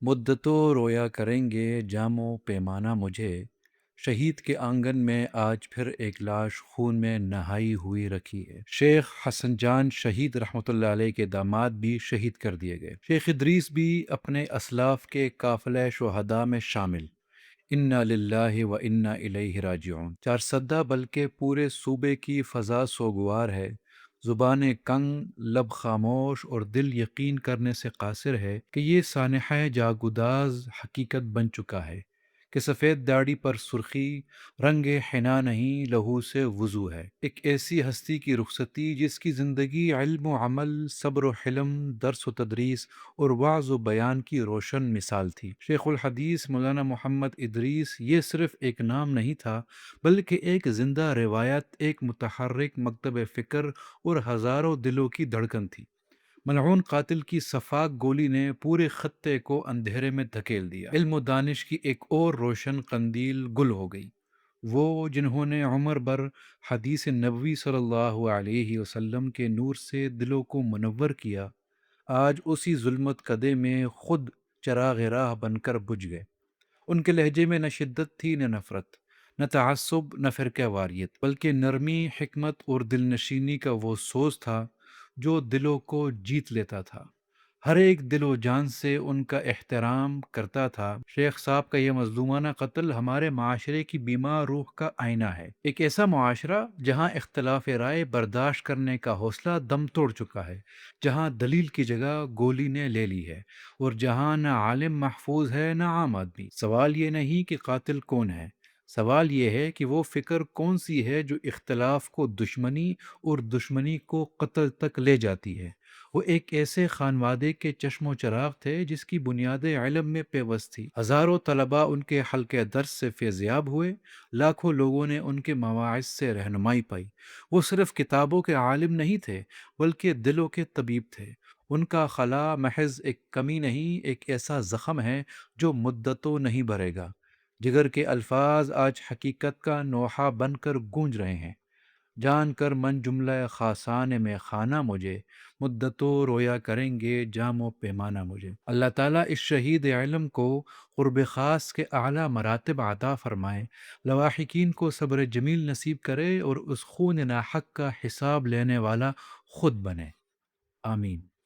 مدتوں رویا کریں گے جام و پیمانہ مجھے، شہید کے آنگن میں آج پھر ایک لاش خون میں نہائی ہوئی رکھی ہے۔ شیخ حسن جان شہید رحمۃ اللہ علیہ کے داماد بھی شہید کر دیے گئے۔ شیخ ادریس بھی اپنے اسلاف کے قافلہ شہداء میں شامل۔ انا للہ و انا الیہ راجعون۔ چارسدہ بلکہ پورے صوبے کی فضا سوگوار ہے، زبان کنگ، لب خاموش اور دل یقین کرنے سے قاصر ہے کہ یہ سانحہ جاگوداز حقیقت بن چکا ہے کہ سفید داڑھی پر سرخی رنگ حنا نہیں، لہو سے وضو ہے۔ ایک ایسی ہستی کی رخصتی جس کی زندگی علم و عمل، صبر و حلم، درس و تدریس اور وعظ و بیان کی روشن مثال تھی۔ شیخ الحدیث مولانا محمد ادریس یہ صرف ایک نام نہیں تھا، بلکہ ایک زندہ روایت، ایک متحرک مکتب فکر اور ہزاروں دلوں کی دھڑکن تھی۔ ملعون قاتل کی صفاک گولی نے پورے خطے کو اندھیرے میں دھکیل دیا۔ علم و دانش کی ایک اور روشن قندیل گل ہو گئی۔ وہ جنہوں نے عمر بھر حدیث نبوی صلی اللہ علیہ وسلم کے نور سے دلوں کو منور کیا، آج اسی ظلمت کدے میں خود چراغ راہ بن کر بجھ گئے۔ ان کے لہجے میں نہ شدت تھی نہ نفرت، نہ تعصب نہ فرقہ واریت، بلکہ نرمی، حکمت اور دل نشینی کا وہ سوز تھا جو دلوں کو جیت لیتا تھا۔ ہر ایک دل و جان سے ان کا احترام کرتا تھا۔ شیخ صاحب کا یہ مظلومانہ قتل ہمارے معاشرے کی بیمار روح کا آئینہ ہے۔ ایک ایسا معاشرہ جہاں اختلاف رائے برداشت کرنے کا حوصلہ دم توڑ چکا ہے، جہاں دلیل کی جگہ گولی نے لے لی ہے، اور جہاں نہ عالم محفوظ ہے نہ عام آدمی۔ سوال یہ نہیں کہ قاتل کون ہے، سوال یہ ہے کہ وہ فکر کون سی ہے جو اختلاف کو دشمنی اور دشمنی کو قتل تک لے جاتی ہے۔ وہ ایک ایسے خانوادے کے چشم و چراغ تھے جس کی بنیاد علم میں پیوست تھی۔ ہزاروں طلباء ان کے حلقے درس سے فیضیاب ہوئے، لاکھوں لوگوں نے ان کے مواعظ سے رہنمائی پائی۔ وہ صرف کتابوں کے عالم نہیں تھے، بلکہ دلوں کے طبیب تھے۔ ان کا خلا محض ایک کمی نہیں، ایک ایسا زخم ہے جو مدتوں نہیں بھرے گا۔ جگر کے الفاظ آج حقیقت کا نوحہ بن کر گونج رہے ہیں۔ جان کر من جملہ خاصان میں خانہ مجھے، مدتوں رویا کریں گے جام و پیمانہ مجھے۔ اللہ تعالیٰ اس شہید علم کو قرب خاص کے اعلیٰ مراتب عطا فرمائے، لواحقین کو صبر جمیل نصیب کرے اور اس خون ناحق کا حساب لینے والا خود بنے۔ آمین۔